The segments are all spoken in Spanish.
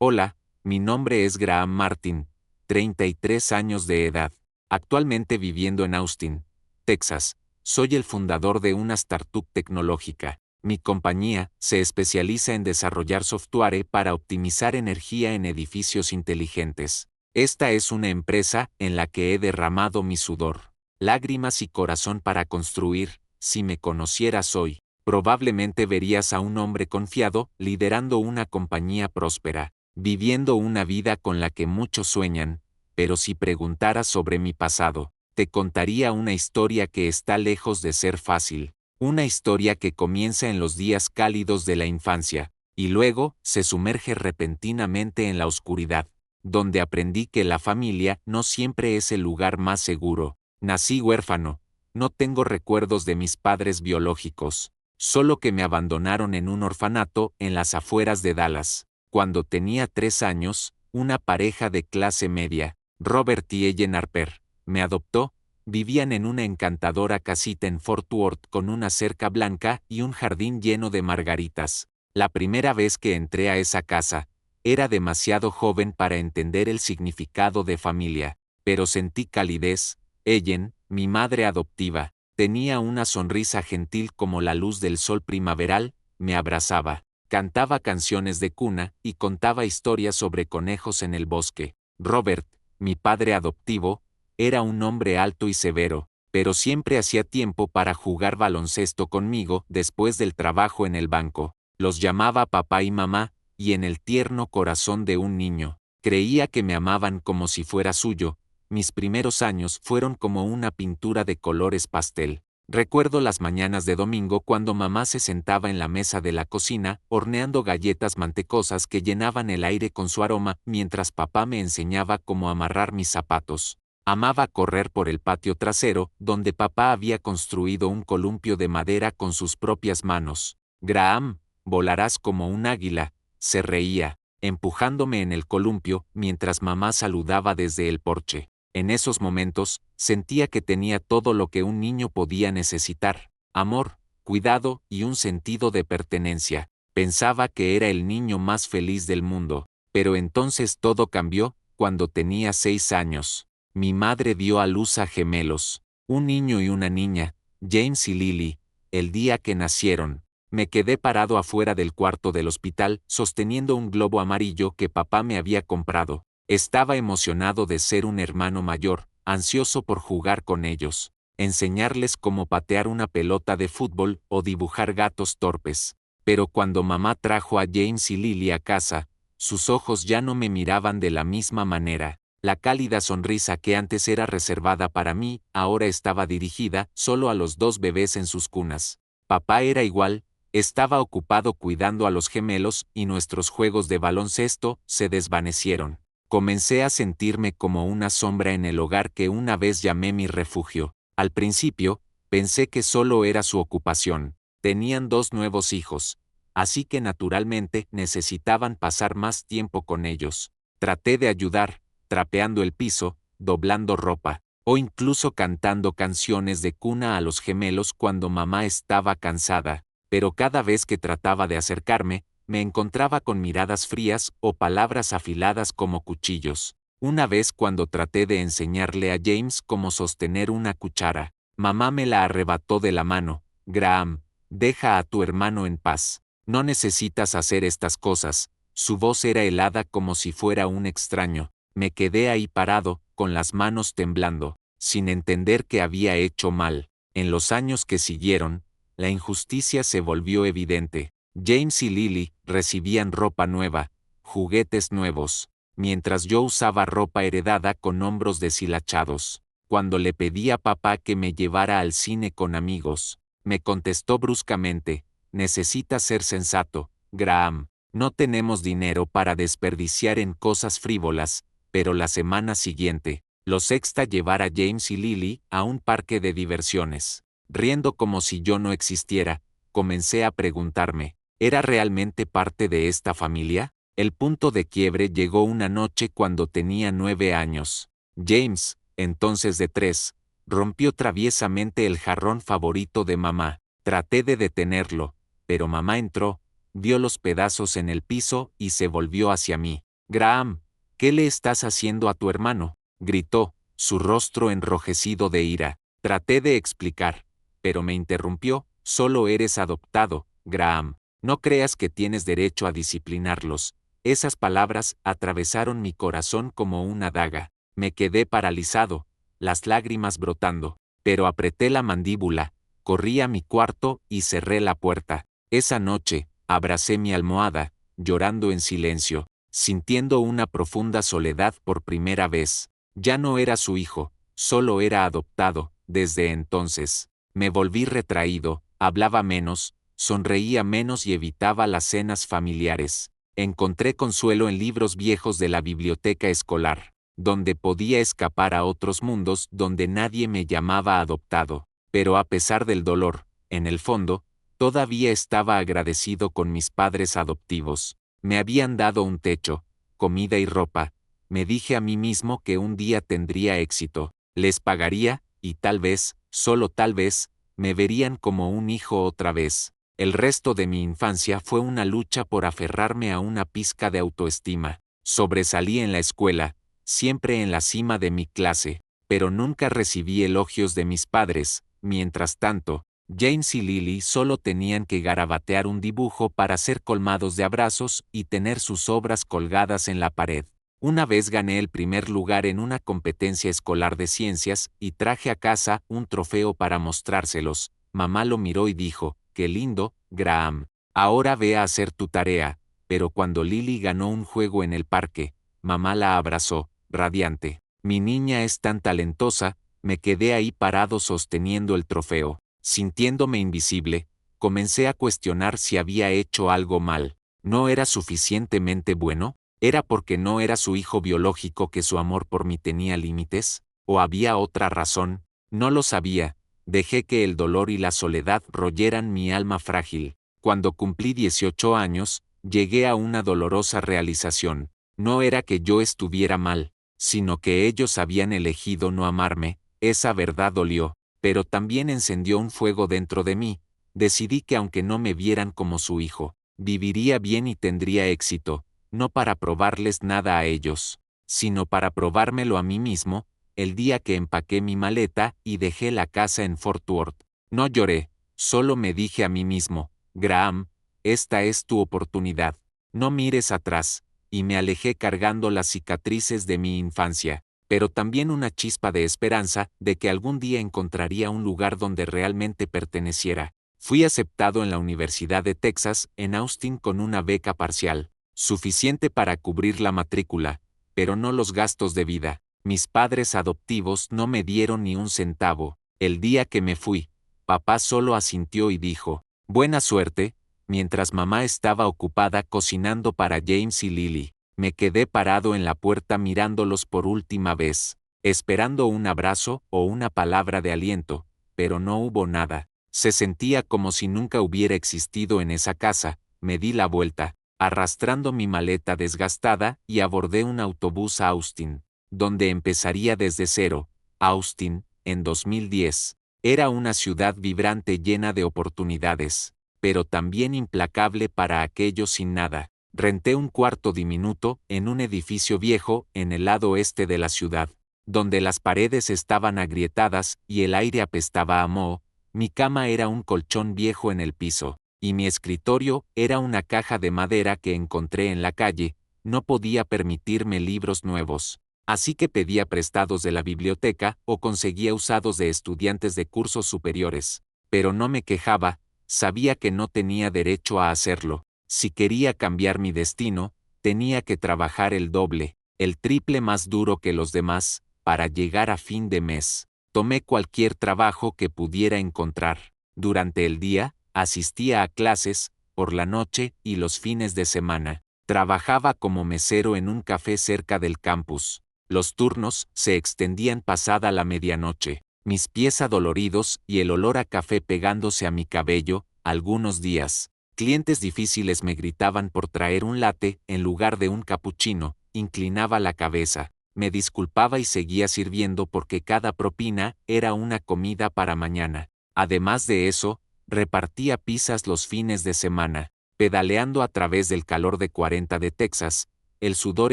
Hola, mi nombre es Graham Martin, 33 años de edad, actualmente viviendo en Austin, Texas. Soy el fundador de una startup tecnológica. Mi compañía se especializa en desarrollar software para optimizar energía en edificios inteligentes. Esta es una empresa en la que he derramado mi sudor, lágrimas y corazón para construir. Si me conocieras hoy, probablemente verías a un hombre confiado liderando una compañía próspera, viviendo una vida con la que muchos sueñan. Pero si preguntaras sobre mi pasado, te contaría una historia que está lejos de ser fácil, una historia que comienza en los días cálidos de la infancia, y luego se sumerge repentinamente en la oscuridad, donde aprendí que la familia no siempre es el lugar más seguro. Nací huérfano, no tengo recuerdos de mis padres biológicos, solo que me abandonaron en un orfanato en las afueras de Dallas. Cuando tenía 3 años, una pareja de clase media, Robert y Ellen Harper, me adoptó. Vivían en una encantadora casita en Fort Worth con una cerca blanca y un jardín lleno de margaritas. La primera vez que entré a esa casa, era demasiado joven para entender el significado de familia, pero sentí calidez. Ellen, mi madre adoptiva, tenía una sonrisa gentil como la luz del sol primaveral, me abrazaba, cantaba canciones de cuna y contaba historias sobre conejos en el bosque. Robert, mi padre adoptivo, era un hombre alto y severo, pero siempre hacía tiempo para jugar baloncesto conmigo después del trabajo en el banco. Los llamaba papá y mamá, y en el tierno corazón de un niño, creía que me amaban como si fuera suyo. Mis primeros años fueron como una pintura de colores pastel. Recuerdo las mañanas de domingo cuando mamá se sentaba en la mesa de la cocina, horneando galletas mantecosas que llenaban el aire con su aroma, mientras papá me enseñaba cómo amarrar mis zapatos. Amaba correr por el patio trasero, donde papá había construido un columpio de madera con sus propias manos. Graham, volarás como un águila, se reía, empujándome en el columpio, mientras mamá saludaba desde el porche. En esos momentos, sentía que tenía todo lo que un niño podía necesitar: amor, cuidado y un sentido de pertenencia. Pensaba que era el niño más feliz del mundo, pero entonces todo cambió, cuando tenía 6 años. Mi madre dio a luz a gemelos, un niño y una niña, James y Lily. El día que nacieron, me quedé parado afuera del cuarto del hospital, sosteniendo un globo amarillo que papá me había comprado. Estaba emocionado de ser un hermano mayor, ansioso por jugar con ellos, enseñarles cómo patear una pelota de fútbol o dibujar gatos torpes. Pero cuando mamá trajo a James y Lily a casa, sus ojos ya no me miraban de la misma manera. La cálida sonrisa que antes era reservada para mí, ahora estaba dirigida solo a los 2 bebés en sus cunas. Papá era igual, estaba ocupado cuidando a los gemelos y nuestros juegos de baloncesto se desvanecieron. Comencé a sentirme como una sombra en el hogar que una vez llamé mi refugio. Al principio, pensé que solo era su ocupación. Tenían 2 nuevos hijos, así que naturalmente necesitaban pasar más tiempo con ellos. Traté de ayudar, trapeando el piso, doblando ropa, o incluso cantando canciones de cuna a los gemelos cuando mamá estaba cansada, pero cada vez que trataba de acercarme, me encontraba con miradas frías o palabras afiladas como cuchillos. Una vez cuando traté de enseñarle a James cómo sostener una cuchara, mamá me la arrebató de la mano. Graham, deja a tu hermano en paz. No necesitas hacer estas cosas. Su voz era helada como si fuera un extraño. Me quedé ahí parado, con las manos temblando, sin entender que había hecho mal. En los años que siguieron, la injusticia se volvió evidente. James y Lily recibían ropa nueva, juguetes nuevos, mientras yo usaba ropa heredada con hombros deshilachados. Cuando le pedí a papá que me llevara al cine con amigos, me contestó bruscamente: necesitas ser sensato, Graham. No tenemos dinero para desperdiciar en cosas frívolas. Pero la semana siguiente, lo sexta llevar a James y Lily a un parque de diversiones. Riendo como si yo no existiera, comencé a preguntarme, ¿era realmente parte de esta familia? El punto de quiebre llegó una noche cuando tenía 9 años. James, entonces de 3, rompió traviesamente el jarrón favorito de mamá. Traté de detenerlo, pero mamá entró, vio los pedazos en el piso y se volvió hacia mí. Graham, ¿qué le estás haciendo a tu hermano?, gritó, su rostro enrojecido de ira. Traté de explicar, pero me interrumpió. Solo eres adoptado, Graham. No creas que tienes derecho a disciplinarlos. Esas palabras atravesaron mi corazón como una daga. Me quedé paralizado, las lágrimas brotando, pero apreté la mandíbula, corrí a mi cuarto y cerré la puerta. Esa noche, abracé mi almohada, llorando en silencio, sintiendo una profunda soledad por primera vez. Ya no era su hijo, solo era adoptado. Desde entonces, me volví retraído, hablaba menos, sonreía menos y evitaba las cenas familiares. Encontré consuelo en libros viejos de la biblioteca escolar, donde podía escapar a otros mundos donde nadie me llamaba adoptado. Pero a pesar del dolor, en el fondo, todavía estaba agradecido con mis padres adoptivos. Me habían dado un techo, comida y ropa. Me dije a mí mismo que un día tendría éxito, les pagaría, y tal vez, solo tal vez, me verían como un hijo otra vez. El resto de mi infancia fue una lucha por aferrarme a una pizca de autoestima. Sobresalí en la escuela, siempre en la cima de mi clase, pero nunca recibí elogios de mis padres. Mientras tanto, James y Lily solo tenían que garabatear un dibujo para ser colmados de abrazos y tener sus obras colgadas en la pared. Una vez gané el primer lugar en una competencia escolar de ciencias y traje a casa un trofeo para mostrárselos. Mamá lo miró y dijo, «Qué lindo, Graham. Ahora ve a hacer tu tarea». Pero cuando Lily ganó un juego en el parque, mamá la abrazó, radiante. «Mi niña es tan talentosa». Me quedé ahí parado sosteniendo el trofeo. Sintiéndome invisible, comencé a cuestionar si había hecho algo mal. ¿No era suficientemente bueno? ¿Era porque no era su hijo biológico que su amor por mí tenía límites? ¿O había otra razón? No lo sabía. Dejé que el dolor y la soledad royeran mi alma frágil. Cuando cumplí 18 años, llegué a una dolorosa realización. No era que yo estuviera mal, sino que ellos habían elegido no amarme. Esa verdad dolió, pero también encendió un fuego dentro de mí. Decidí que aunque no me vieran como su hijo, viviría bien y tendría éxito, no para probarles nada a ellos, sino para probármelo a mí mismo. El día que empaqué mi maleta y dejé la casa en Fort Worth, no lloré, solo me dije a mí mismo, Graham, esta es tu oportunidad, no mires atrás, y me alejé cargando las cicatrices de mi infancia, pero también una chispa de esperanza de que algún día encontraría un lugar donde realmente perteneciera. Fui aceptado en la Universidad de Texas, en Austin, con una beca parcial, suficiente para cubrir la matrícula, pero no los gastos de vida. Mis padres adoptivos no me dieron ni un centavo. El día que me fui, papá solo asintió y dijo, «Buena suerte», mientras mamá estaba ocupada cocinando para James y Lily. Me quedé parado en la puerta mirándolos por última vez, esperando un abrazo o una palabra de aliento, pero no hubo nada. Se sentía como si nunca hubiera existido en esa casa. Me di la vuelta, arrastrando mi maleta desgastada, y abordé un autobús a Austin, donde empezaría desde cero. Austin, en 2010, era una ciudad vibrante llena de oportunidades, pero también implacable para aquellos sin nada. Renté un cuarto diminuto en un edificio viejo en el lado este de la ciudad, donde las paredes estaban agrietadas y el aire apestaba a moho. Mi cama era un colchón viejo en el piso, y mi escritorio era una caja de madera que encontré en la calle. No podía permitirme libros nuevos, así que pedía prestados de la biblioteca o conseguía usados de estudiantes de cursos superiores. Pero no me quejaba, sabía que no tenía derecho a hacerlo. Si quería cambiar mi destino, tenía que trabajar el doble, el triple más duro que los demás, para llegar a fin de mes. Tomé cualquier trabajo que pudiera encontrar. Durante el día, asistía a clases, por la noche y los fines de semana. Trabajaba como mesero en un café cerca del campus. Los turnos se extendían pasada la medianoche. Mis pies adoloridos y el olor a café pegándose a mi cabello. Algunos días, clientes difíciles me gritaban por traer un latte en lugar de un capuchino. Inclinaba la cabeza, me disculpaba y seguía sirviendo porque cada propina era una comida para mañana. Además de eso, repartía pizzas los fines de semana. Pedaleando a través del calor de 40 de Texas, el sudor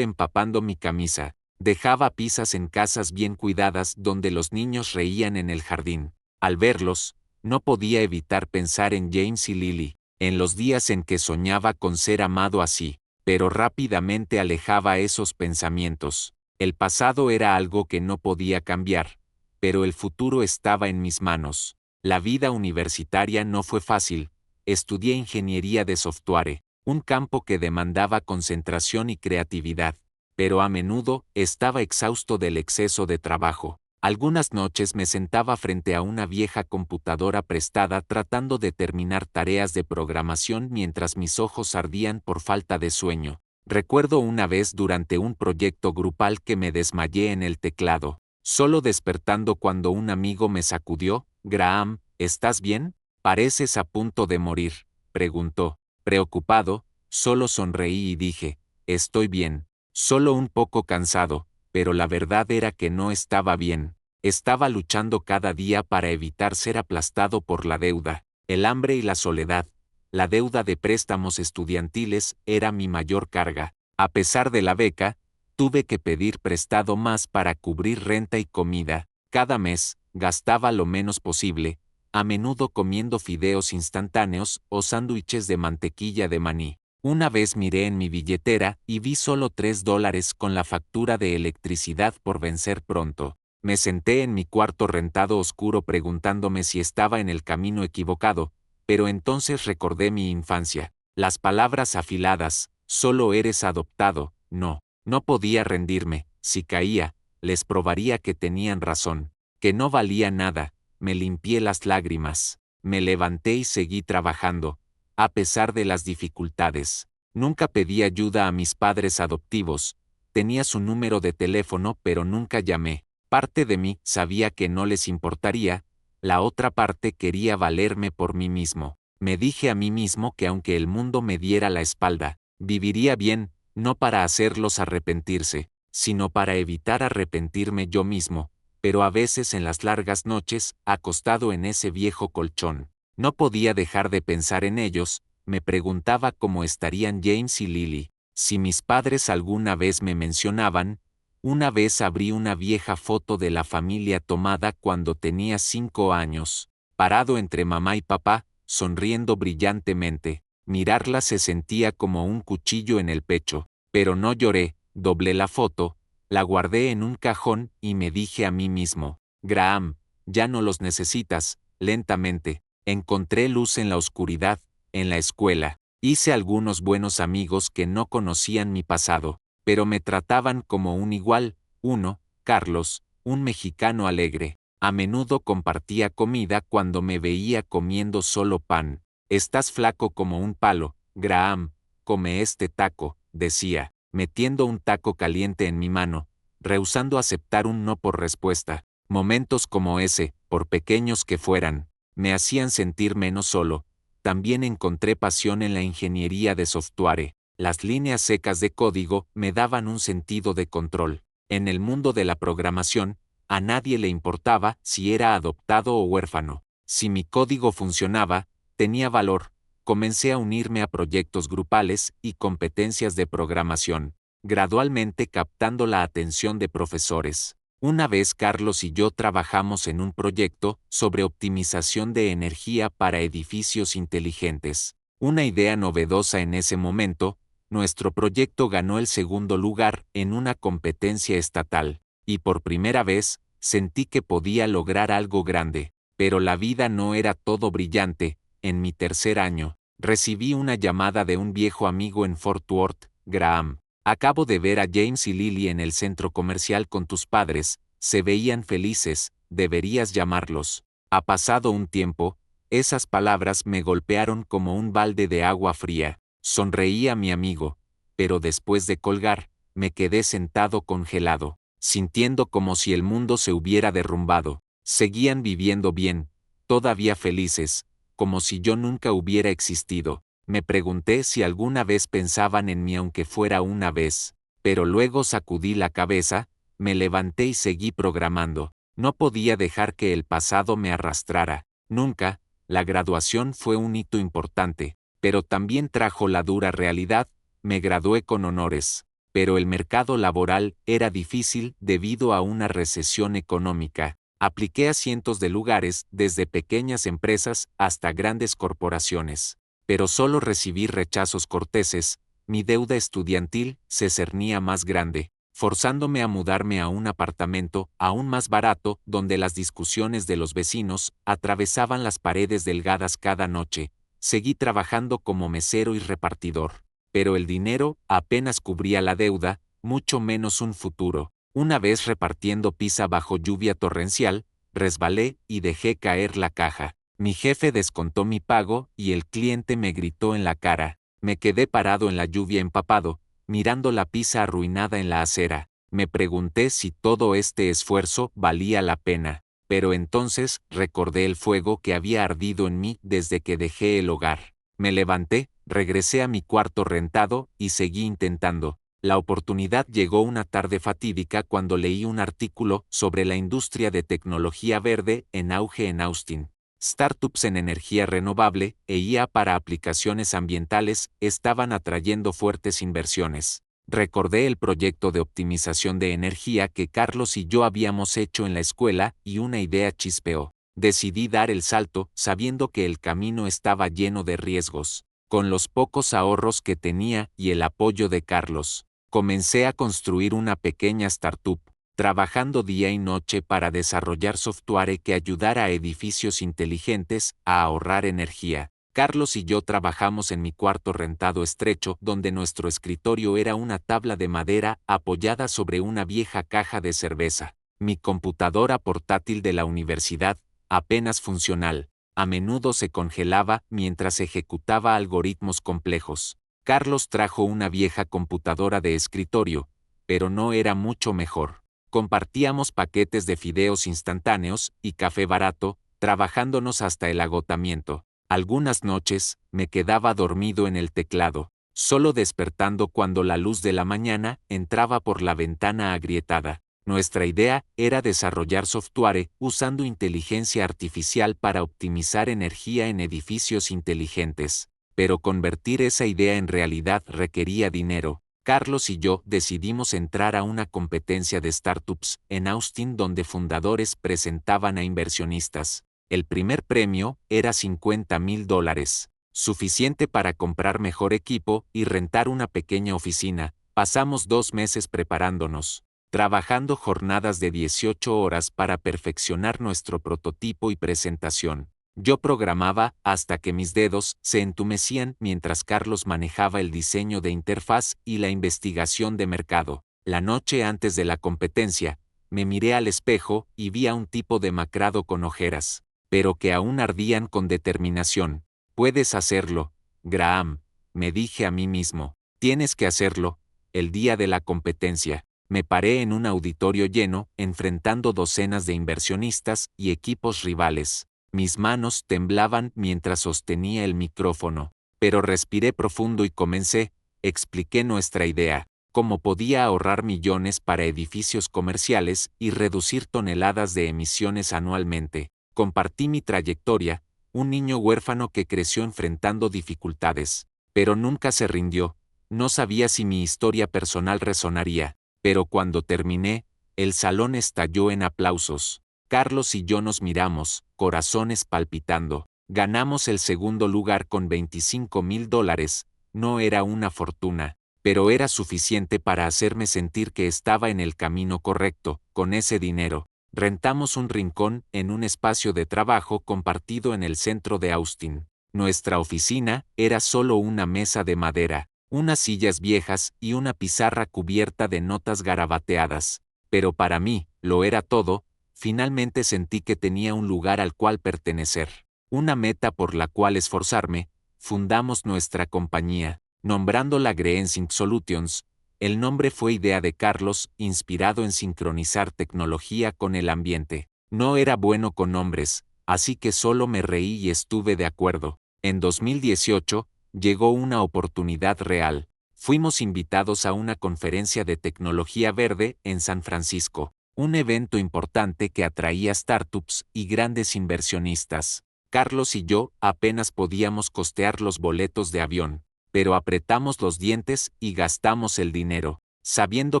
empapando mi camisa. Dejaba pizzas en casas bien cuidadas donde los niños reían en el jardín. Al verlos, no podía evitar pensar en James y Lily, en los días en que soñaba con ser amado así, pero rápidamente alejaba esos pensamientos. El pasado era algo que no podía cambiar, pero el futuro estaba en mis manos. La vida universitaria no fue fácil. Estudié ingeniería de software, un campo que demandaba concentración y creatividad, pero a menudo estaba exhausto del exceso de trabajo. Algunas noches me sentaba frente a una vieja computadora prestada tratando de terminar tareas de programación mientras mis ojos ardían por falta de sueño. Recuerdo una vez durante un proyecto grupal que me desmayé en el teclado, solo despertando cuando un amigo me sacudió. Graham, ¿estás bien? Pareces a punto de morir, preguntó. Preocupado, solo sonreí y dije, estoy bien, solo un poco cansado, pero la verdad era que no estaba bien. Estaba luchando cada día para evitar ser aplastado por la deuda, el hambre y la soledad. La deuda de préstamos estudiantiles era mi mayor carga. A pesar de la beca, tuve que pedir prestado más para cubrir renta y comida. Cada mes, gastaba lo menos posible, a menudo comiendo fideos instantáneos o sándwiches de mantequilla de maní. Una vez miré en mi billetera y vi solo $3 con la factura de electricidad por vencer pronto. Me senté en mi cuarto rentado oscuro preguntándome si estaba en el camino equivocado, pero entonces recordé mi infancia. Las palabras afiladas, solo eres adoptado, no. No podía rendirme. Si caía, les probaría que tenían razón, que no valía nada. Me limpié las lágrimas, me levanté y seguí trabajando, a pesar de las dificultades. Nunca pedí ayuda a mis padres adoptivos, tenía su número de teléfono pero nunca llamé. Parte de mí sabía que no les importaría, la otra parte quería valerme por mí mismo. Me dije a mí mismo que aunque el mundo me diera la espalda, viviría bien, no para hacerlos arrepentirse, sino para evitar arrepentirme yo mismo. Pero a veces en las largas noches, acostado en ese viejo colchón, no podía dejar de pensar en ellos. Me preguntaba cómo estarían James y Lily. Si mis padres alguna vez me mencionaban. Una vez abrí una vieja foto de la familia tomada cuando tenía 5 años, parado entre mamá y papá, sonriendo brillantemente. Mirarla se sentía como un cuchillo en el pecho, pero no lloré. Doblé la foto, la guardé en un cajón y me dije a mí mismo, Graham, ya no los necesitas. Lentamente, encontré luz en la oscuridad. En la escuela, hice algunos buenos amigos que no conocían mi pasado, pero me trataban como un igual. Uno, Carlos, un mexicano alegre, a menudo compartía comida cuando me veía comiendo solo pan. Estás flaco como un palo, Graham, come este taco, decía, metiendo un taco caliente en mi mano, rehusando aceptar un no por respuesta. Momentos como ese, por pequeños que fueran, me hacían sentir menos solo. También encontré pasión en la ingeniería de software. Las líneas secas de código me daban un sentido de control. En el mundo de la programación, a nadie le importaba si era adoptado o huérfano. Si mi código funcionaba, tenía valor. Comencé a unirme a proyectos grupales y competencias de programación, gradualmente captando la atención de profesores. Una vez Carlos y yo trabajamos en un proyecto sobre optimización de energía para edificios inteligentes. Una idea novedosa en ese momento. Nuestro proyecto ganó el segundo lugar en una competencia estatal, y por primera vez, sentí que podía lograr algo grande. Pero la vida no era todo brillante. En mi tercer año, recibí una llamada de un viejo amigo en Fort Worth. Graham, acabo de ver a James y Lily en el centro comercial con tus padres, se veían felices, deberías llamarlos. Ha pasado un tiempo. Esas palabras me golpearon como un balde de agua fría. Sonreí a mi amigo, pero después de colgar, me quedé sentado congelado, sintiendo como si el mundo se hubiera derrumbado. Seguían viviendo bien, todavía felices, como si yo nunca hubiera existido. Me pregunté si alguna vez pensaban en mí aunque fuera una vez, pero luego sacudí la cabeza, me levanté y seguí programando. No podía dejar que el pasado me arrastrara. Nunca. La graduación fue un hito importante, pero también trajo la dura realidad. Me gradué con honores, pero el mercado laboral era difícil debido a una recesión económica. Apliqué a cientos de lugares, desde pequeñas empresas hasta grandes corporaciones. Pero solo recibí rechazos corteses. Mi deuda estudiantil se cernía más grande, forzándome a mudarme a un apartamento aún más barato donde las discusiones de los vecinos atravesaban las paredes delgadas cada noche. Seguí trabajando como mesero y repartidor, pero el dinero apenas cubría la deuda, mucho menos un futuro. Una vez repartiendo pizza bajo lluvia torrencial, resbalé y dejé caer la caja. Mi jefe descontó mi pago y el cliente me gritó en la cara. Me quedé parado en la lluvia empapado, mirando la pizza arruinada en la acera. Me pregunté si todo este esfuerzo valía la pena, pero entonces recordé el fuego que había ardido en mí desde que dejé el hogar. Me levanté, regresé a mi cuarto rentado y seguí intentando. La oportunidad llegó una tarde fatídica cuando leí un artículo sobre la industria de tecnología verde en auge en Austin. Startups en energía renovable e IA para aplicaciones ambientales estaban atrayendo fuertes inversiones. Recordé el proyecto de optimización de energía que Carlos y yo habíamos hecho en la escuela y una idea chispeó. Decidí dar el salto, sabiendo que el camino estaba lleno de riesgos. Con los pocos ahorros que tenía y el apoyo de Carlos, comencé a construir una pequeña startup, trabajando día y noche para desarrollar software que ayudara a edificios inteligentes a ahorrar energía. Carlos y yo trabajamos en mi cuarto rentado estrecho, donde nuestro escritorio era una tabla de madera apoyada sobre una vieja caja de cerveza. Mi computadora portátil de la universidad, apenas funcional, a menudo se congelaba mientras ejecutaba algoritmos complejos. Carlos trajo una vieja computadora de escritorio, pero no era mucho mejor. Compartíamos paquetes de fideos instantáneos y café barato, trabajándonos hasta el agotamiento. Algunas noches, me quedaba dormido en el teclado, solo despertando cuando la luz de la mañana entraba por la ventana agrietada. Nuestra idea era desarrollar software usando inteligencia artificial para optimizar energía en edificios inteligentes. Pero convertir esa idea en realidad requería dinero. Carlos y yo decidimos entrar a una competencia de startups en Austin donde fundadores presentaban a inversionistas. El primer premio era $50,000, suficiente para comprar mejor equipo y rentar una pequeña oficina. Pasamos 2 meses preparándonos, trabajando jornadas de 18 horas para perfeccionar nuestro prototipo y presentación. Yo programaba hasta que mis dedos se entumecían mientras Carlos manejaba el diseño de interfaz y la investigación de mercado. La noche antes de la competencia, me miré al espejo y vi a un tipo demacrado con ojeras, pero que aún ardían con determinación. Puedes hacerlo, Graham, me dije a mí mismo. Tienes que hacerlo. El día de la competencia, me paré en un auditorio lleno, enfrentando docenas de inversionistas y equipos rivales. Mis manos temblaban mientras sostenía el micrófono, pero respiré profundo y comencé. Expliqué nuestra idea, cómo podía ahorrar millones para edificios comerciales y reducir toneladas de emisiones anualmente. Compartí mi trayectoria, un niño huérfano que creció enfrentando dificultades, pero nunca se rindió. No sabía si mi historia personal resonaría, pero cuando terminé, el salón estalló en aplausos. Carlos y yo nos miramos, corazones palpitando. Ganamos el segundo lugar con $25,000. No era una fortuna, pero era suficiente para hacerme sentir que estaba en el camino correcto. Con ese dinero, rentamos un rincón en un espacio de trabajo compartido en el centro de Austin. Nuestra oficina era solo una mesa de madera, unas sillas viejas y una pizarra cubierta de notas garabateadas. Pero para mí, lo era todo. Finalmente sentí que tenía un lugar al cual pertenecer, una meta por la cual esforzarme. Fundamos nuestra compañía, nombrándola Greensync Solutions. El nombre fue idea de Carlos, inspirado en sincronizar tecnología con el ambiente. No era bueno con nombres, así que solo me reí y estuve de acuerdo. En 2018, llegó una oportunidad real. Fuimos invitados a una conferencia de tecnología verde en San Francisco, un evento importante que atraía startups y grandes inversionistas. Carlos y yo apenas podíamos costear los boletos de avión, pero apretamos los dientes y gastamos el dinero. sabiendo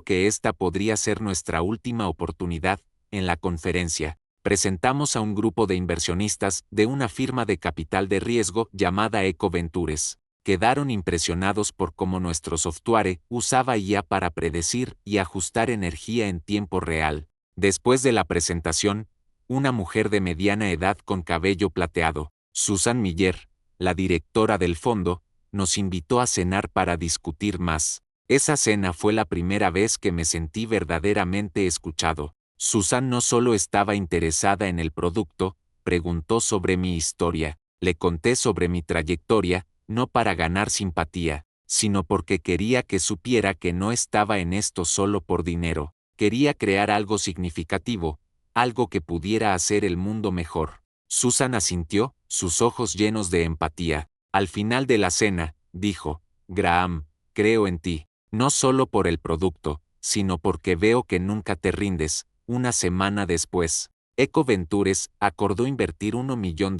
que esta podría ser nuestra última oportunidad. En la conferencia, presentamos a un grupo de inversionistas de una firma de capital de riesgo llamada Eco Ventures. Quedaron impresionados por cómo nuestro software usaba IA para predecir y ajustar energía en tiempo real. Después de la presentación, una mujer de mediana edad con cabello plateado, Susan Miller, la directora del fondo, nos invitó a cenar para discutir más. Esa cena fue la primera vez que me sentí verdaderamente escuchado. Susan no solo estaba interesada en el producto, preguntó sobre mi historia, le conté sobre mi trayectoria, no para ganar simpatía, sino porque quería que supiera que no estaba en esto solo por dinero. Quería crear algo significativo, algo que pudiera hacer el mundo mejor. Susan asintió, sus ojos llenos de empatía. Al final de la cena, dijo, Graham, creo en ti, no solo por el producto, sino porque veo que nunca te rindes. Una semana después, Eco Ventures acordó invertir $1 millón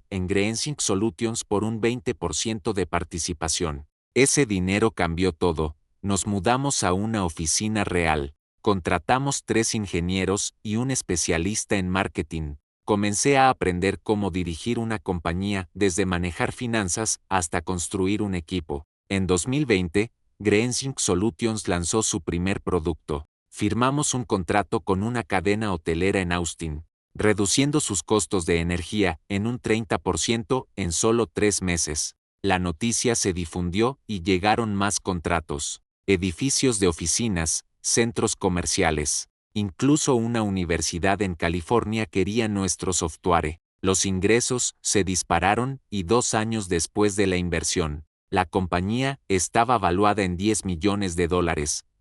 en Greensic Solutions por un 20% de participación. Ese dinero cambió todo. Nos mudamos a una oficina real. Contratamos 3 ingenieros y un especialista en marketing. Comencé a aprender cómo dirigir una compañía, desde manejar finanzas hasta construir un equipo. En 2020, Greensic Solutions lanzó su primer producto. Firmamos un contrato con una cadena hotelera en Austin, reduciendo sus costos de energía en un 30% en solo 3 meses. La noticia se difundió y llegaron más contratos. Edificios de oficinas, centros comerciales, incluso una universidad en California quería nuestro software. Los ingresos se dispararon y 2 años después de la inversión, la compañía estaba valuada en $10 millones.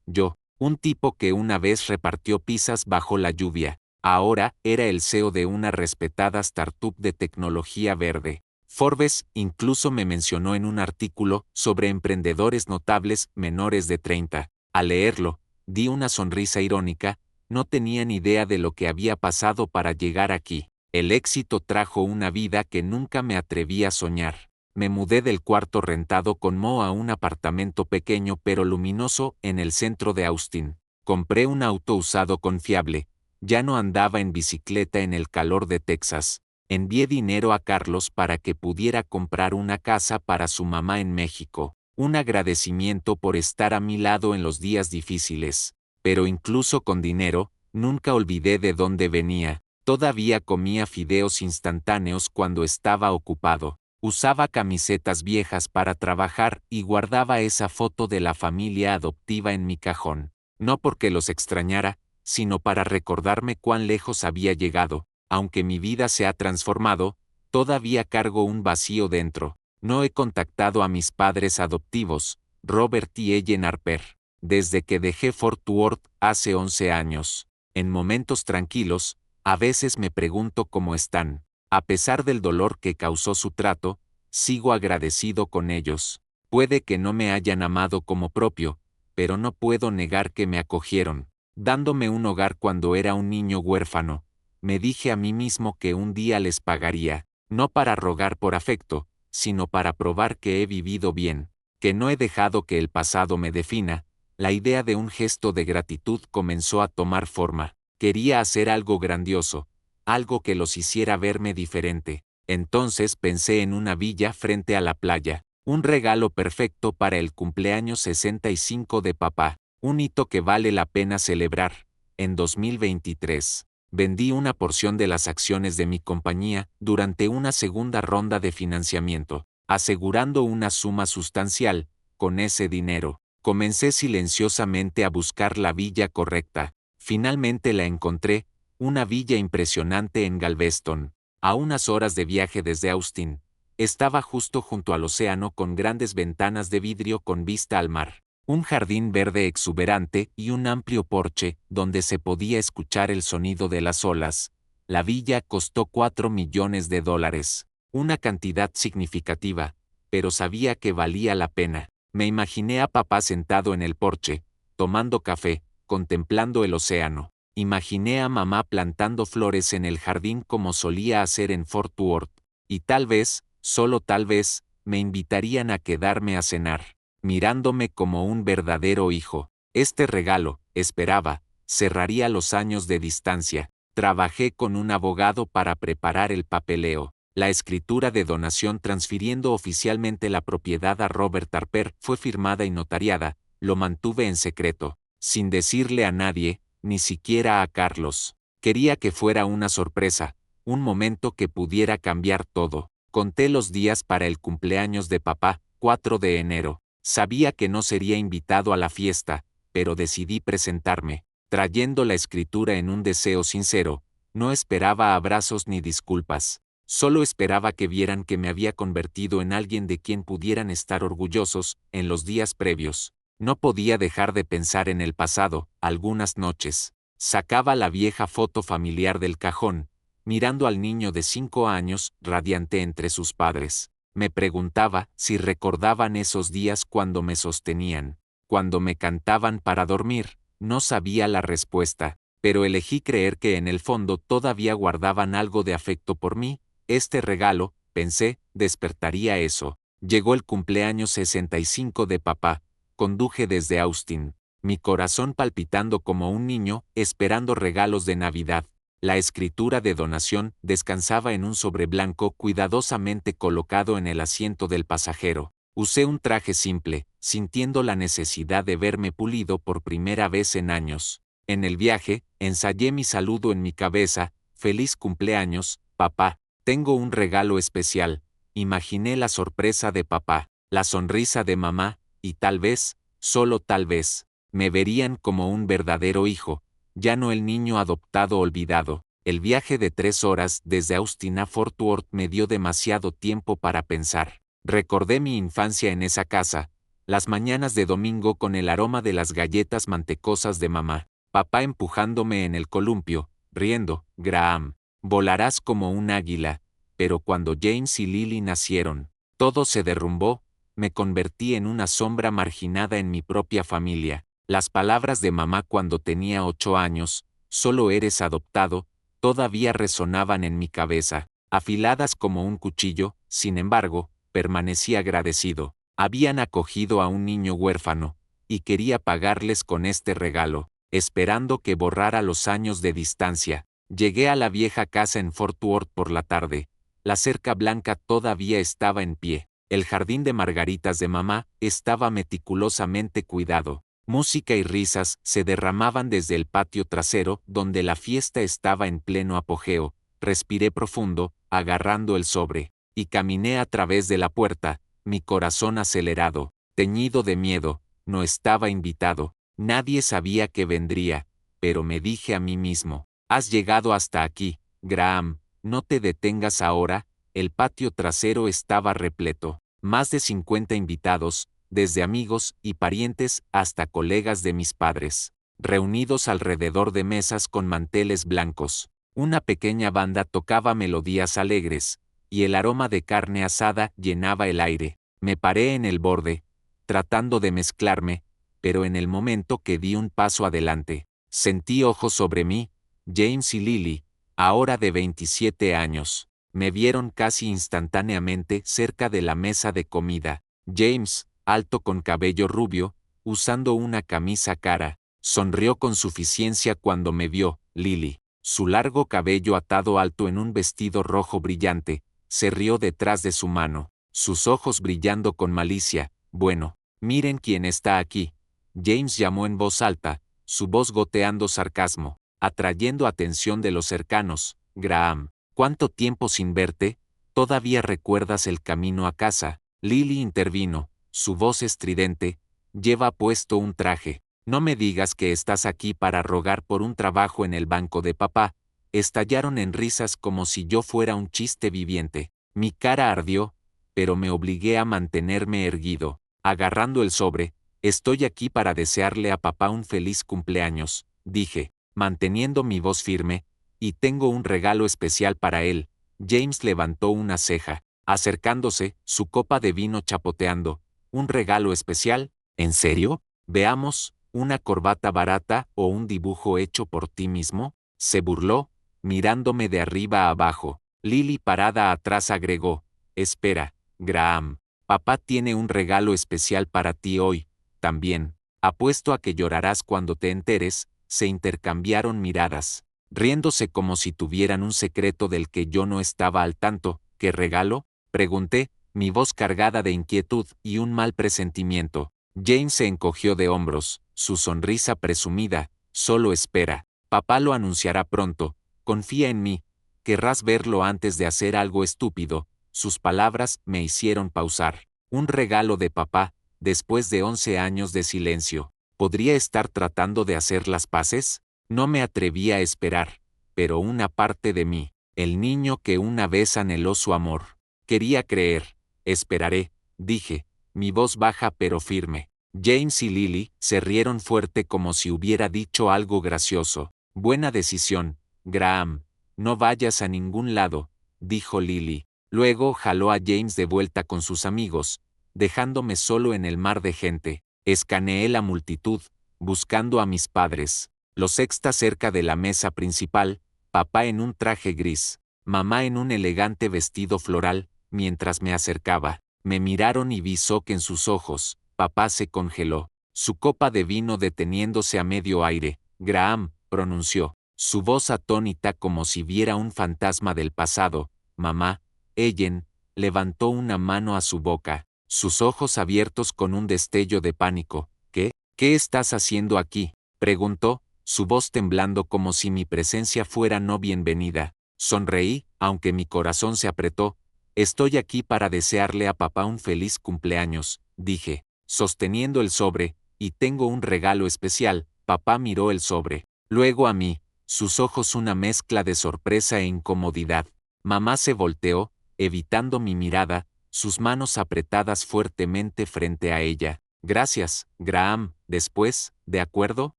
Yo, un tipo que una vez repartió pizzas bajo la lluvia, ahora era el CEO de una respetada startup de tecnología verde. Forbes incluso me mencionó en un artículo sobre emprendedores notables menores de 30. Al leerlo, di una sonrisa irónica, no tenía ni idea de lo que había pasado para llegar aquí. El éxito trajo una vida que nunca me atreví a soñar. Me mudé del cuarto rentado con Mo a un apartamento pequeño pero luminoso en el centro de Austin. Compré un auto usado confiable. Ya no andaba en bicicleta en el calor de Texas. Envié dinero a Carlos para que pudiera comprar una casa para su mamá en México. Un agradecimiento por estar a mi lado en los días difíciles. Pero incluso con dinero, nunca olvidé de dónde venía. Todavía comía fideos instantáneos cuando estaba ocupado. Usaba camisetas viejas para trabajar y guardaba esa foto de la familia adoptiva en mi cajón. No porque los extrañara, sino para recordarme cuán lejos había llegado. Aunque mi vida se ha transformado, todavía cargo un vacío dentro. No he contactado a mis padres adoptivos, Robert y Ellen Harper, desde que dejé Fort Worth hace 11 años. En momentos tranquilos, a veces me pregunto cómo están. A pesar del dolor que causó su trato, sigo agradecido con ellos. Puede que no me hayan amado como propio, pero no puedo negar que me acogieron, dándome un hogar cuando era un niño huérfano. Me dije a mí mismo que un día les pagaría, no para rogar por afecto, sino para probar que he vivido bien, que no he dejado que el pasado me defina. La idea de un gesto de gratitud comenzó a tomar forma. Quería hacer algo grandioso, algo que los hiciera verme diferente. Entonces pensé en una villa frente a la playa, un regalo perfecto para el cumpleaños 65 de papá, un hito que vale la pena celebrar. En 2023, vendí una porción de las acciones de mi compañía durante una segunda ronda de financiamiento, asegurando una suma sustancial. Con ese dinero, comencé silenciosamente a buscar la villa correcta. Finalmente la encontré, una villa impresionante en Galveston, a unas horas de viaje desde Austin. Estaba justo junto al océano con grandes ventanas de vidrio con vista al mar, un jardín verde exuberante y un amplio porche donde se podía escuchar el sonido de las olas. La villa costó $4 millones, una cantidad significativa, pero sabía que valía la pena. Me imaginé a papá sentado en el porche, tomando café, contemplando el océano. Imaginé a mamá plantando flores en el jardín como solía hacer en Fort Worth, y tal vez, solo tal vez, me invitarían a quedarme a cenar, mirándome como un verdadero hijo. Este regalo, esperaba, cerraría los años de distancia. Trabajé con un abogado para preparar el papeleo. La escritura de donación transfiriendo oficialmente la propiedad a Robert Harper fue firmada y notariada. Lo mantuve en secreto, sin decirle a nadie, ni siquiera a Carlos. Quería que fuera una sorpresa, un momento que pudiera cambiar todo. Conté los días para el cumpleaños de papá, 4 de enero. Sabía que no sería invitado a la fiesta, pero decidí presentarme, trayendo la escritura en un deseo sincero. No esperaba abrazos ni disculpas. Solo esperaba que vieran que me había convertido en alguien de quien pudieran estar orgullosos. En los días previos, no podía dejar de pensar en el pasado. Algunas noches, sacaba la vieja foto familiar del cajón, mirando al niño de 5 años, radiante entre sus padres. Me preguntaba si recordaban esos días cuando me sostenían, cuando me cantaban para dormir. No sabía la respuesta, pero elegí creer que en el fondo todavía guardaban algo de afecto por mí. Este regalo, pensé, despertaría eso. Llegó el cumpleaños 65 de papá. Conduje desde Austin, mi corazón palpitando como un niño, esperando regalos de Navidad. La escritura de donación descansaba en un sobre blanco cuidadosamente colocado en el asiento del pasajero. Usé un traje simple, sintiendo la necesidad de verme pulido por primera vez en años. En el viaje, ensayé mi saludo en mi cabeza: «Feliz cumpleaños, papá. Tengo un regalo especial». Imaginé la sorpresa de papá, la sonrisa de mamá, y tal vez, solo tal vez, me verían como un verdadero hijo, ya no el niño adoptado olvidado. El viaje de 3 horas desde Austin a Fort Worth me dio demasiado tiempo para pensar. Recordé mi infancia en esa casa, las mañanas de domingo con el aroma de las galletas mantecosas de mamá, papá empujándome en el columpio, riendo: «Graham, volarás como un águila». Pero cuando James y Lily nacieron, todo se derrumbó. Me convertí en una sombra marginada en mi propia familia. Las palabras de mamá cuando tenía 8 años, «Solo eres adoptado», todavía resonaban en mi cabeza, afiladas como un cuchillo. Sin embargo, permanecí agradecido. Habían acogido a un niño huérfano, y quería pagarles con este regalo, esperando que borrara los años de distancia. Llegué a la vieja casa en Fort Worth por la tarde. La cerca blanca todavía estaba en pie. El jardín de margaritas de mamá estaba meticulosamente cuidado. Música y risas se derramaban desde el patio trasero, donde la fiesta estaba en pleno apogeo. Respiré profundo, agarrando el sobre, y caminé a través de la puerta, mi corazón acelerado, teñido de miedo. No estaba invitado, nadie sabía que vendría, pero me dije a mí mismo: «Has llegado hasta aquí, Graham, no te detengas ahora». El patio trasero estaba repleto, más de 50 invitados, desde amigos y parientes hasta colegas de mis padres, reunidos alrededor de mesas con manteles blancos. Una pequeña banda tocaba melodías alegres, y el aroma de carne asada llenaba el aire. Me paré en el borde, tratando de mezclarme, pero en el momento que di un paso adelante, sentí ojos sobre mí. James y Lily, ahora de 27 años, me vieron casi instantáneamente cerca de la mesa de comida. James, alto con cabello rubio, usando una camisa cara, sonrió con suficiencia cuando me vio. Lily, su largo cabello atado alto en un vestido rojo brillante, se rió detrás de su mano, sus ojos brillando con malicia. «Bueno, miren quién está aquí». James llamó en voz alta, su voz goteando sarcasmo, atrayendo atención de los cercanos. «Graham, ¿cuánto tiempo sin verte? ¿Todavía recuerdas el camino a casa?». Lily intervino, su voz estridente: «Lleva puesto un traje. No me digas que estás aquí para rogar por un trabajo en el banco de papá». Estallaron en risas como si yo fuera un chiste viviente. Mi cara ardió, pero me obligué a mantenerme erguido, agarrando el sobre. «Estoy aquí para desearle a papá un feliz cumpleaños», dije, manteniendo mi voz firme, «y tengo un regalo especial para él». James levantó una ceja, acercándose, su copa de vino chapoteando. «¿Un regalo especial? ¿En serio? Veamos, ¿una corbata barata o un dibujo hecho por ti mismo?», se burló, mirándome de arriba a abajo. Lily, parada atrás, agregó: «Espera, Graham, papá tiene un regalo especial para ti hoy, también». Apuesto a que llorarás cuando te enteres. Se intercambiaron miradas, riéndose como si tuvieran un secreto del que yo no estaba al tanto. ¿Qué regalo?, pregunté, mi voz cargada de inquietud y un mal presentimiento. James se encogió de hombros, su sonrisa presumida. Solo espera. Papá lo anunciará pronto. Confía en mí. Querrás verlo antes de hacer algo estúpido. Sus palabras me hicieron pausar. Un regalo de papá, después de 11 años de silencio. ¿Podría estar tratando de hacer las paces? No me atreví a esperar, pero una parte de mí, el niño que una vez anheló su amor, quería creer. Esperaré, dije, mi voz baja pero firme. James y Lily se rieron fuerte como si hubiera dicho algo gracioso. Buena decisión, Graham. No vayas a ningún lado, dijo Lily. Luego jaló a James de vuelta con sus amigos, dejándome solo en el mar de gente. Escaneé la multitud, buscando a mis padres. Los sexta cerca de la mesa principal, papá en un traje gris, mamá en un elegante vestido floral. Mientras me acercaba, me miraron y vi shock en sus ojos. Papá se congeló, su copa de vino deteniéndose a medio aire. Graham, pronunció, su voz atónita como si viera un fantasma del pasado. Mamá. Ellen levantó una mano a su boca, sus ojos abiertos con un destello de pánico. ¿Qué estás haciendo aquí?, preguntó, su voz temblando como si mi presencia fuera no bienvenida. Sonreí, aunque mi corazón se apretó. Estoy aquí para desearle a papá un feliz cumpleaños, dije, sosteniendo el sobre, y tengo un regalo especial. Papá miró el sobre, luego a mí, sus ojos una mezcla de sorpresa e incomodidad. Mamá se volteó, evitando mi mirada, sus manos apretadas fuertemente frente a ella. Gracias, Graham. Después, ¿de acuerdo?,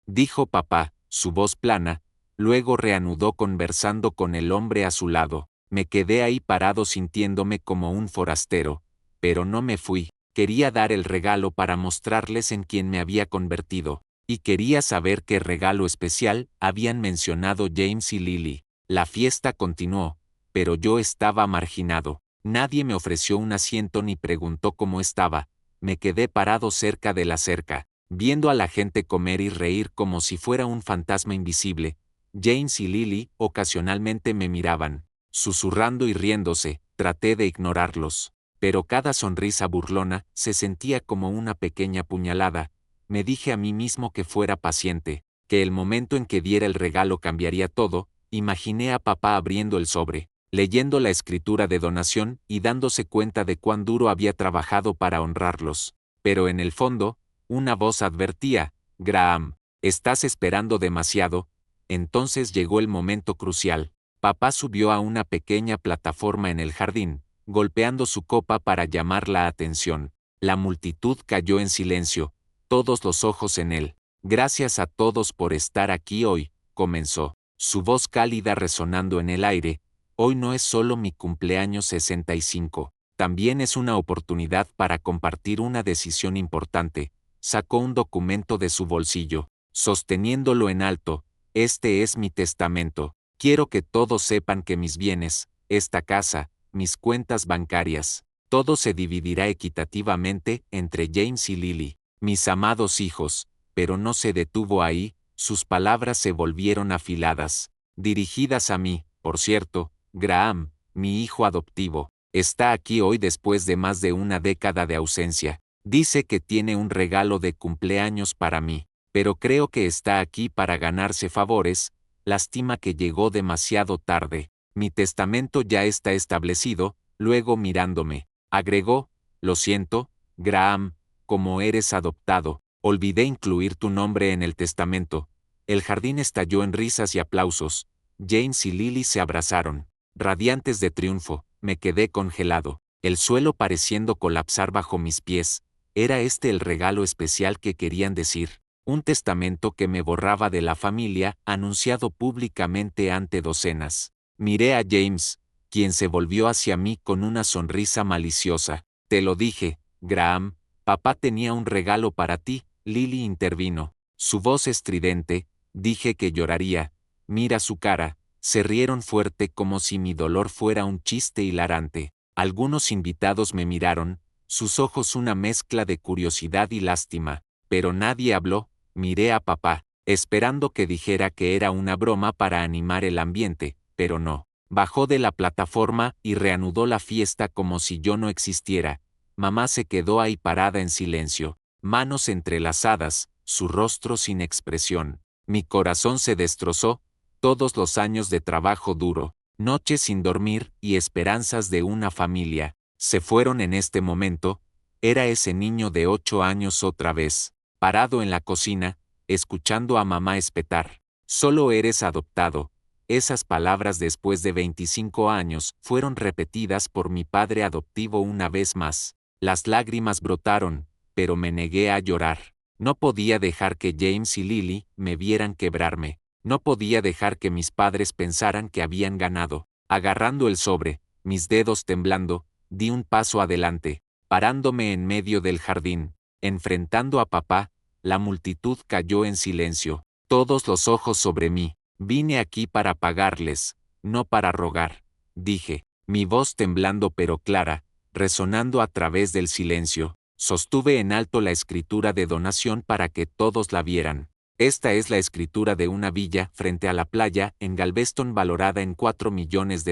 dijo papá, su voz plana. Luego reanudó conversando con el hombre a su lado. Me quedé ahí parado sintiéndome como un forastero. Pero no me fui. Quería dar el regalo para mostrarles en quién me había convertido. Y quería saber qué regalo especial habían mencionado James y Lily. La fiesta continuó, pero yo estaba marginado. Nadie me ofreció un asiento ni preguntó cómo estaba. Me quedé parado cerca de la cerca, viendo a la gente comer y reír como si fuera un fantasma invisible. James y Lily ocasionalmente me miraban, susurrando y riéndose. Traté de ignorarlos, pero cada sonrisa burlona se sentía como una pequeña puñalada. Me dije a mí mismo que fuera paciente, que el momento en que diera el regalo cambiaría todo. Imaginé a papá abriendo el sobre, leyendo la escritura de donación y dándose cuenta de cuán duro había trabajado para honrarlos. Pero en el fondo, una voz advertía, Graham, estás esperando demasiado. Entonces llegó el momento crucial. Papá subió a una pequeña plataforma en el jardín, golpeando su copa para llamar la atención. La multitud cayó en silencio, todos los ojos en él. Gracias a todos por estar aquí hoy, comenzó, su voz cálida resonando en el aire. Hoy no es solo mi cumpleaños 65, también es una oportunidad para compartir una decisión importante. Sacó un documento de su bolsillo, sosteniéndolo en alto. Este es mi testamento. Quiero que todos sepan que mis bienes, esta casa, mis cuentas bancarias, todo se dividirá equitativamente entre James y Lily, mis amados hijos. Pero no se detuvo ahí, sus palabras se volvieron afiladas, dirigidas a mí, por cierto. Graham, mi hijo adoptivo, está aquí hoy después de más de una década de ausencia. Dice que tiene un regalo de cumpleaños para mí, pero creo que está aquí para ganarse favores. Lástima que llegó demasiado tarde. Mi testamento ya está establecido. Luego mirándome, agregó, lo siento, Graham, como eres adoptado, olvidé incluir tu nombre en el testamento. El jardín estalló en risas y aplausos. James y Lily se abrazaron, radiantes de triunfo. Me quedé congelado, el suelo pareciendo colapsar bajo mis pies. ¿Era este el regalo especial que querían decir? Un testamento que me borraba de la familia, anunciado públicamente ante docenas. Miré a James, quien se volvió hacia mí con una sonrisa maliciosa. Te lo dije, Graham, papá tenía un regalo para ti. Lily intervino, su voz estridente. Dije que lloraría. Mira su cara. Se rieron fuerte como si mi dolor fuera un chiste hilarante. Algunos invitados me miraron, sus ojos una mezcla de curiosidad y lástima. Pero nadie habló. Miré a papá, esperando que dijera que era una broma para animar el ambiente, pero no. Bajó de la plataforma y reanudó la fiesta como si yo no existiera. Mamá se quedó ahí parada en silencio, manos entrelazadas, su rostro sin expresión. Mi corazón se destrozó, todos los años de trabajo duro, noches sin dormir y esperanzas de una familia, se fueron en este momento. Era ese niño de 8 años otra vez, parado en la cocina, escuchando a mamá espetar. Solo eres adoptado. Esas palabras después de 25 años fueron repetidas por mi padre adoptivo una vez más. Las lágrimas brotaron, pero me negué a llorar. No podía dejar que James y Lily me vieran quebrarme. No podía dejar que mis padres pensaran que habían ganado. Agarrando el sobre, mis dedos temblando, di un paso adelante, parándome en medio del jardín, enfrentando a papá. La multitud cayó en silencio, todos los ojos sobre mí. Vine aquí para pagarles, no para rogar, dije, mi voz temblando pero clara, resonando a través del silencio. Sostuve en alto la escritura de donación para que todos la vieran. Esta es la escritura de una villa frente a la playa en Galveston valorada en $4 millones.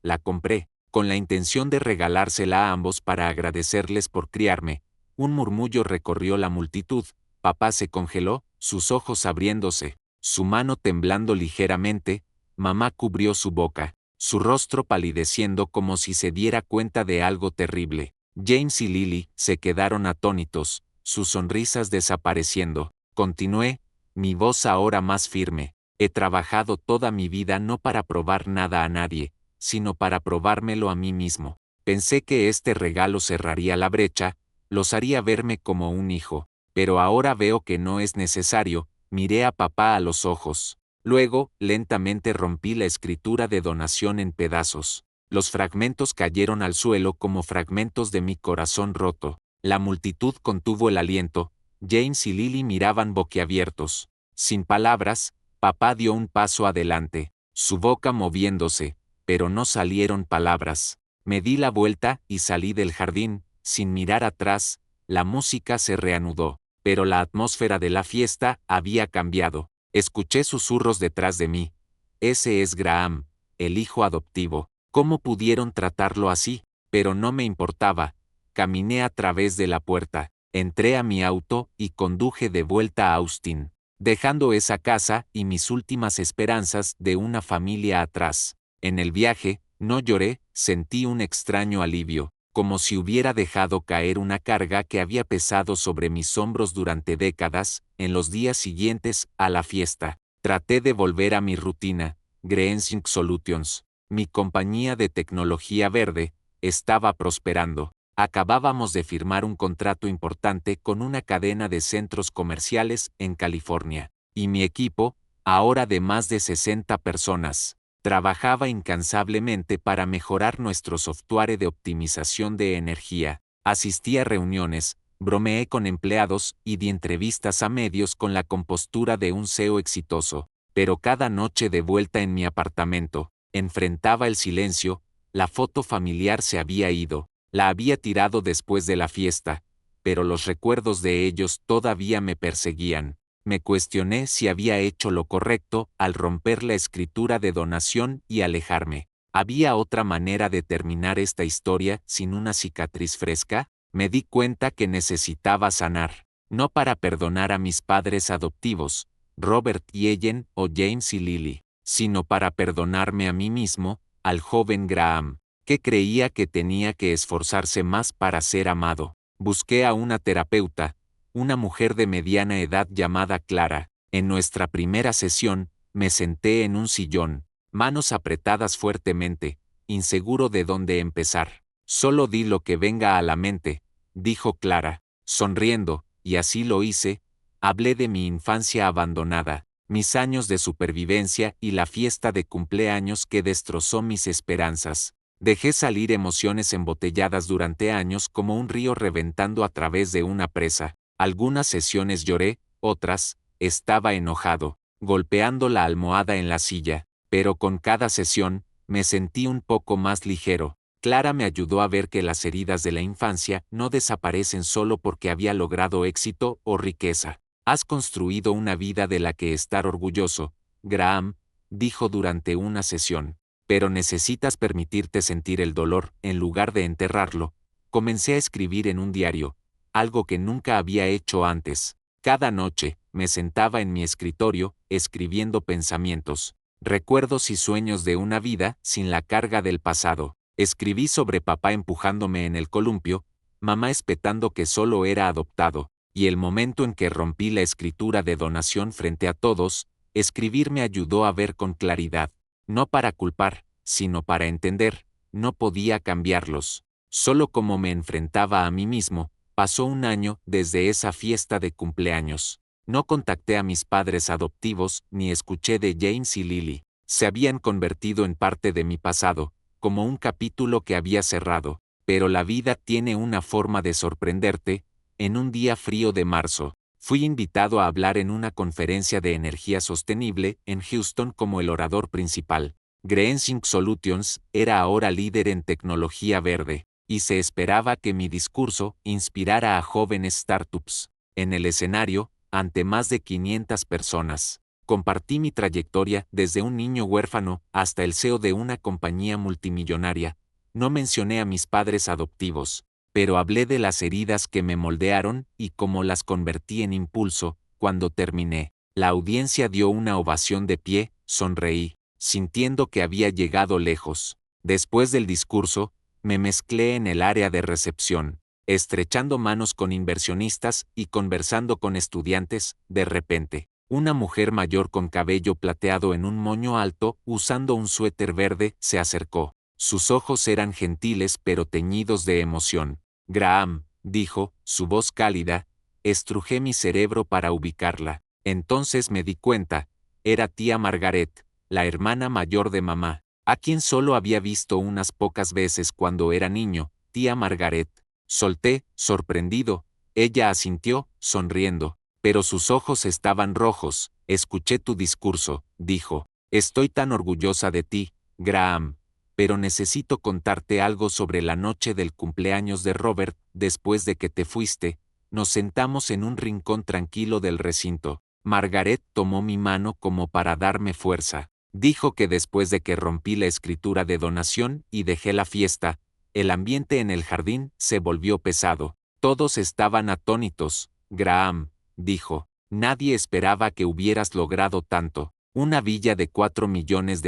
La compré, con la intención de regalársela a ambos para agradecerles por criarme. Un murmullo recorrió la multitud. Papá se congeló, sus ojos abriéndose, su mano temblando ligeramente. Mamá cubrió su boca, su rostro palideciendo como si se diera cuenta de algo terrible. James y Lily se quedaron atónitos, sus sonrisas desapareciendo. Continué, mi voz ahora más firme. He trabajado toda mi vida no para probar nada a nadie, sino para probármelo a mí mismo. Pensé que este regalo cerraría la brecha, los haría verme como un hijo, pero ahora veo que no es necesario. Miré a papá a los ojos. Luego, lentamente rompí la escritura de donación en pedazos. Los fragmentos cayeron al suelo como fragmentos de mi corazón roto. La multitud contuvo el aliento. James y Lily miraban boquiabiertos. Sin palabras, papá dio un paso adelante, su boca moviéndose, pero no salieron palabras. Me di la vuelta y salí del jardín, sin mirar atrás. La música se reanudó, pero la atmósfera de la fiesta había cambiado. Escuché susurros detrás de mí. Ese es Graham, el hijo adoptivo. ¿Cómo pudieron tratarlo así? Pero no me importaba. Caminé a través de la puerta, entré a mi auto y conduje de vuelta a Austin, dejando esa casa y mis últimas esperanzas de una familia atrás. En el viaje, no lloré, sentí un extraño alivio, como si hubiera dejado caer una carga que había pesado sobre mis hombros durante décadas. En los días siguientes a la fiesta, traté de volver a mi rutina. Greensight Solutions, mi compañía de tecnología verde, estaba prosperando. Acabábamos de firmar un contrato importante con una cadena de centros comerciales en California, y mi equipo, ahora de más de 60 personas, trabajaba incansablemente para mejorar nuestro software de optimización de energía. Asistí a reuniones, bromeé con empleados y di entrevistas a medios con la compostura de un CEO exitoso, pero cada noche de vuelta en mi apartamento, enfrentaba el silencio. La foto familiar se había ido, la había tirado después de la fiesta, pero los recuerdos de ellos todavía me perseguían. Me cuestioné si había hecho lo correcto al romper la escritura de donación y alejarme. ¿Había otra manera de terminar esta historia sin una cicatriz fresca? Me di cuenta que necesitaba sanar, no para perdonar a mis padres adoptivos, Robert y Ellen o James y Lily, sino para perdonarme a mí mismo, al joven Graham, que creía que tenía que esforzarse más para ser amado. Busqué a una terapeuta, una mujer de mediana edad llamada Clara. En nuestra primera sesión, me senté en un sillón, manos apretadas fuertemente, inseguro de dónde empezar. Solo di lo que venga a la mente, dijo Clara, sonriendo, y así lo hice. Hablé de mi infancia abandonada, mis años de supervivencia y la fiesta de cumpleaños que destrozó mis esperanzas. Dejé salir emociones embotelladas durante años como un río reventando a través de una presa. Algunas sesiones lloré, otras, estaba enojado, golpeando la almohada en la silla, pero con cada sesión, me sentí un poco más ligero. Clara me ayudó a ver que las heridas de la infancia no desaparecen solo porque había logrado éxito o riqueza. Has construido una vida de la que estar orgulloso, Graham, dijo durante una sesión. Pero necesitas permitirte sentir el dolor, en lugar de enterrarlo. Comencé a escribir en un diario, algo que nunca había hecho antes. Cada noche, me sentaba en mi escritorio, escribiendo pensamientos, recuerdos y sueños de una vida sin la carga del pasado. Escribí sobre papá empujándome en el columpio, mamá espetando que solo era adoptado, y el momento en que rompí la escritura de donación frente a todos. Escribir me ayudó a ver con claridad, no para culpar, sino para entender. No podía cambiarlos. Solo como me enfrentaba a mí mismo. Pasó un año desde esa fiesta de cumpleaños. No contacté a mis padres adoptivos ni escuché de James y Lily. Se habían convertido en parte de mi pasado, como un capítulo que había cerrado. Pero la vida tiene una forma de sorprenderte. En un día frío de marzo, fui invitado a hablar en una conferencia de energía sostenible en Houston como el orador principal. Greensic Solutions era ahora líder en tecnología verde, y se esperaba que mi discurso inspirara a jóvenes startups. En el escenario, ante más de 500 personas, compartí mi trayectoria desde un niño huérfano hasta el CEO de una compañía multimillonaria. No mencioné a mis padres adoptivos, pero hablé de las heridas que me moldearon y cómo las convertí en impulso. Cuando terminé, la audiencia dio una ovación de pie. Sonreí, sintiendo que había llegado lejos. Después del discurso, me mezclé en el área de recepción, estrechando manos con inversionistas y conversando con estudiantes. De repente, una mujer mayor con cabello plateado en un moño alto, usando un suéter verde, se acercó. Sus ojos eran gentiles pero teñidos de emoción. Graham, dijo, su voz cálida. Estrujé mi cerebro para ubicarla. Entonces me di cuenta. Era tía Margaret, la hermana mayor de mamá, a quien solo había visto unas pocas veces cuando era niño. Tía Margaret. Solté, sorprendido. Ella asintió, sonriendo, pero sus ojos estaban rojos. Escuché tu discurso, dijo. Estoy tan orgullosa de ti, Graham. Pero necesito contarte algo sobre la noche del cumpleaños de Robert. Después de que te fuiste, nos sentamos en un rincón tranquilo del recinto. Margaret tomó mi mano como para darme fuerza. Dijo que después de que rompí la escritura de donación y dejé la fiesta, el ambiente en el jardín se volvió pesado. Todos estaban atónitos. Graham, dijo, nadie esperaba que hubieras logrado tanto. Una villa de $4 millones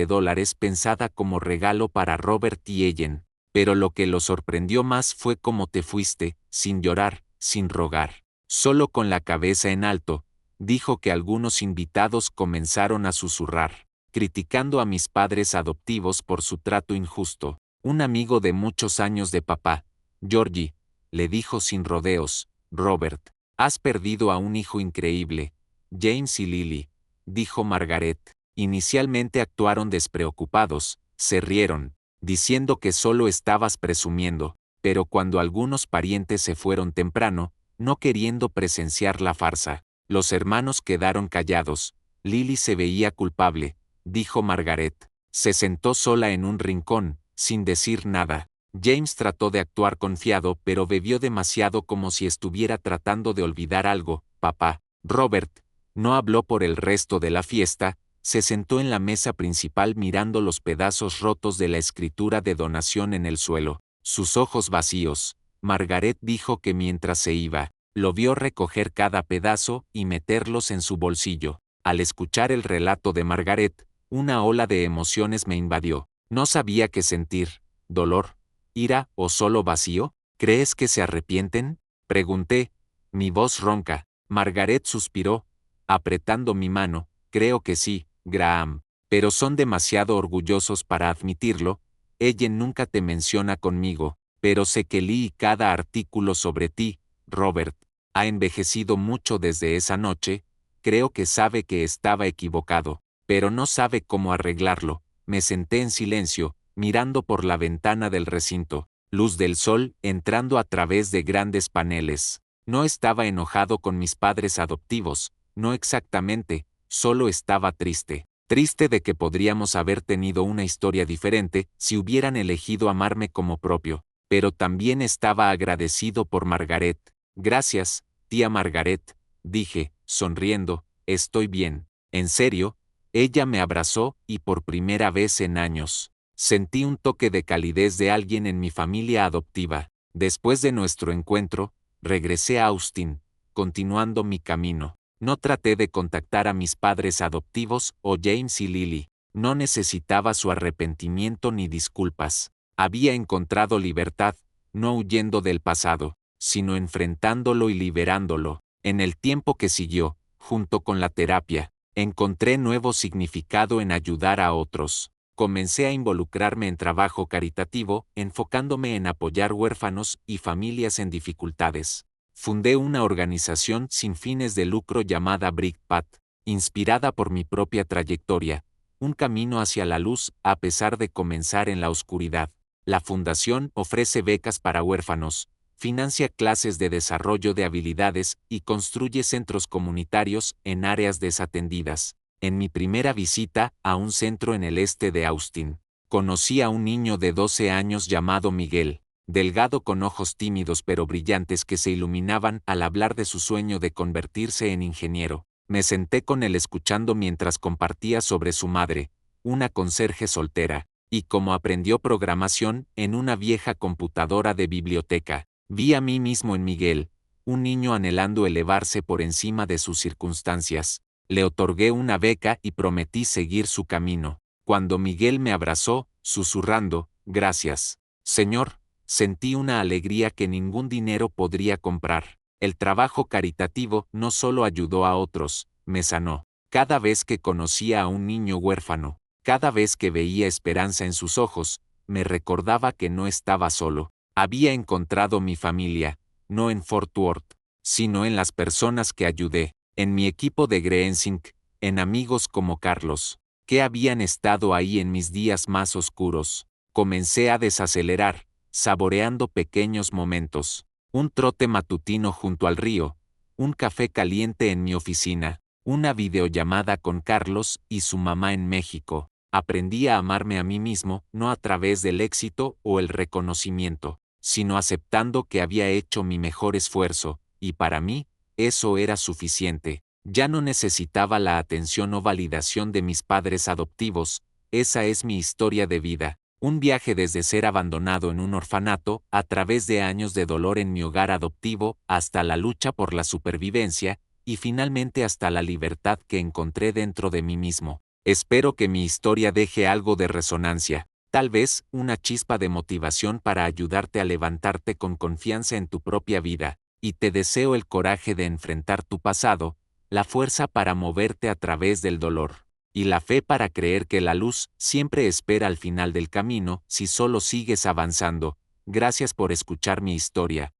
pensada como regalo para Robert y Ellen. Pero lo que lo sorprendió más fue cómo te fuiste, sin llorar, sin rogar. Solo con la cabeza en alto. Dijo que algunos invitados comenzaron a susurrar, criticando a mis padres adoptivos por su trato injusto. Un amigo de muchos años de papá, Georgie, le dijo sin rodeos, Robert, has perdido a un hijo increíble. James y Lily, dijo Margaret. Inicialmente actuaron despreocupados, se rieron, diciendo que solo estabas presumiendo, pero cuando algunos parientes se fueron temprano, no queriendo presenciar la farsa, los hermanos quedaron callados. Lily se veía culpable, dijo Margaret. Se sentó sola en un rincón, sin decir nada. James trató de actuar confiado, pero bebió demasiado como si estuviera tratando de olvidar algo. Papá, Robert, no habló por el resto de la fiesta. Se sentó en la mesa principal mirando los pedazos rotos de la escritura de donación en el suelo, sus ojos vacíos. Margaret dijo que mientras se iba, lo vio recoger cada pedazo y meterlos en su bolsillo. Al escuchar el relato de Margaret, una ola de emociones me invadió. No sabía qué sentir, dolor, ira o solo vacío. ¿Crees que se arrepienten?, pregunté, mi voz ronca. Margaret suspiró, apretando mi mano. Creo que sí, Graham, pero son demasiado orgullosos para admitirlo. Ella nunca te menciona conmigo, pero sé que leí cada artículo sobre ti, Robert. Ha envejecido mucho desde esa noche. Creo que sabe que estaba equivocado, pero no sabe cómo arreglarlo. Me senté en silencio, mirando por la ventana del recinto, luz del sol entrando a través de grandes paneles. No estaba enojado con mis padres adoptivos, no exactamente, solo estaba triste. Triste de que podríamos haber tenido una historia diferente si hubieran elegido amarme como propio, pero también estaba agradecido por Margaret. Gracias, tía Margaret, dije, sonriendo, estoy bien. En serio, ella me abrazó y por primera vez en años, sentí un toque de calidez de alguien en mi familia adoptiva. Después de nuestro encuentro, regresé a Austin, continuando mi camino. No traté de contactar a mis padres adoptivos o James y Lily. No necesitaba su arrepentimiento ni disculpas. Había encontrado libertad, no huyendo del pasado, sino enfrentándolo y liberándolo. En el tiempo que siguió, junto con la terapia, encontré nuevo significado en ayudar a otros. Comencé a involucrarme en trabajo caritativo, enfocándome en apoyar huérfanos y familias en dificultades. Fundé una organización sin fines de lucro llamada Brick Path, inspirada por mi propia trayectoria, un camino hacia la luz a pesar de comenzar en la oscuridad. La fundación ofrece becas para huérfanos, financia clases de desarrollo de habilidades y construye centros comunitarios en áreas desatendidas. En mi primera visita a un centro en el este de Austin, conocí a un niño de 12 años llamado Miguel, delgado con ojos tímidos pero brillantes que se iluminaban al hablar de su sueño de convertirse en ingeniero. Me senté con él escuchando mientras compartía sobre su madre, una conserje soltera, y cómo aprendió programación en una vieja computadora de biblioteca. Vi a mí mismo en Miguel, un niño anhelando elevarse por encima de sus circunstancias. Le otorgué una beca y prometí seguir su camino. Cuando Miguel me abrazó, susurrando, «Gracias, Señor», sentí una alegría que ningún dinero podría comprar. El trabajo caritativo no solo ayudó a otros, me sanó. Cada vez que conocía a un niño huérfano, cada vez que veía esperanza en sus ojos, me recordaba que no estaba solo. Había encontrado mi familia, no en Fort Worth, sino en las personas que ayudé, en mi equipo de Greensing, en amigos como Carlos, que habían estado ahí en mis días más oscuros. Comencé a desacelerar, saboreando pequeños momentos. Un trote matutino junto al río, un café caliente en mi oficina, una videollamada con Carlos y su mamá en México. Aprendí a amarme a mí mismo, no a través del éxito o el reconocimiento, sino aceptando que había hecho mi mejor esfuerzo, y para mí, eso era suficiente. Ya no necesitaba la atención o validación de mis padres adoptivos. Esa es mi historia de vida. Un viaje desde ser abandonado en un orfanato, a través de años de dolor en mi hogar adoptivo, hasta la lucha por la supervivencia, y finalmente hasta la libertad que encontré dentro de mí mismo. Espero que mi historia deje algo de resonancia, tal vez una chispa de motivación para ayudarte a levantarte con confianza en tu propia vida, y te deseo el coraje de enfrentar tu pasado, la fuerza para moverte a través del dolor y la fe para creer que la luz siempre espera al final del camino si solo sigues avanzando. Gracias por escuchar mi historia.